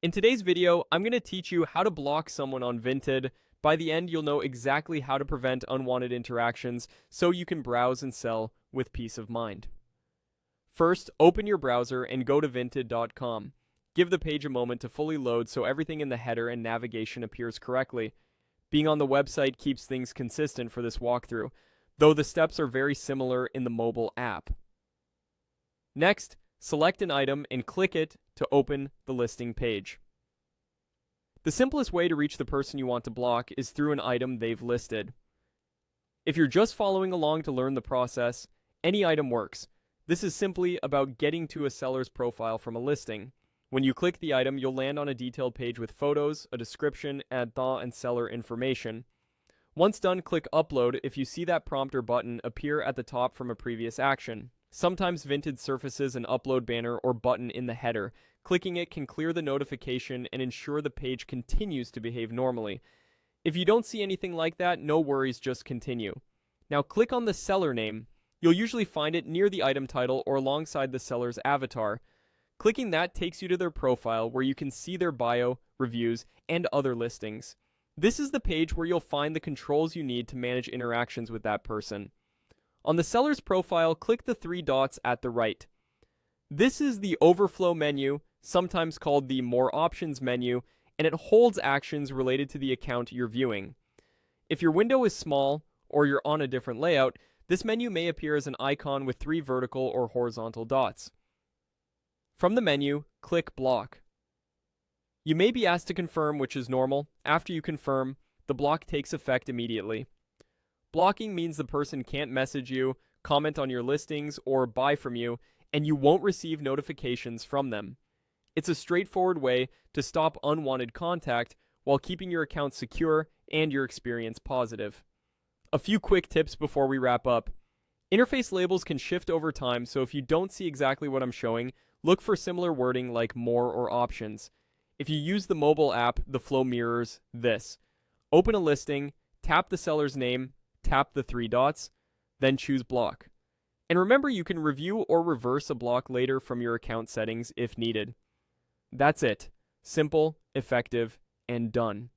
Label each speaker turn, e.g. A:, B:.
A: In today's video, I'm going to teach you how to block someone on Vinted. By the end, you'll know exactly how to prevent unwanted interactions so you can browse and sell with peace of mind. First, open your browser and go to vinted.com. Give the page a moment to fully load so everything in the header and navigation appears correctly. Being on the website keeps things consistent for this walkthrough, though the steps are very similar in the mobile app. Next, select an item and click it to open the listing page. The simplest way to reach the person you want to block is through an item they've listed. If you're just following along to learn the process, any item works. This is simply about getting to a seller's profile from a listing. When you click the item, you'll land on a detailed page with photos, a description, and seller information. Once done, click Upload if you see that prompt or button appear at the top from a previous action. Sometimes Vinted surfaces an upload banner or button in the header. Clicking it can clear the notification and ensure the page continues to behave normally. If you don't see anything like that, no worries, just continue. Now click on the seller name. You'll usually find it near the item title or alongside the seller's avatar. Clicking that takes you to their profile where you can see their bio, reviews, and other listings. This is the page where you'll find the controls you need to manage interactions with that person. On the seller's profile, click the three dots at the right. This is the overflow menu, sometimes called the More Options menu, and it holds actions related to the account you're viewing. If your window is small or you're on a different layout, this menu may appear as an icon with three vertical or horizontal dots. From the menu, click Block. You may be asked to confirm, which is normal. After you confirm, the block takes effect immediately. Blocking means the person can't message you, comment on your listings, or buy from you, and you won't receive notifications from them. It's a straightforward way to stop unwanted contact while keeping your account secure and your experience positive. A few quick tips before we wrap up. Interface labels can shift over time, so if you don't see exactly what I'm showing, look for similar wording like More or Options. If you use the mobile app, the flow mirrors this. Open a listing, tap the seller's name, tap the three dots, then choose Block. And remember, you can review or reverse a block later from your account settings if needed. That's it. Simple, effective, and done.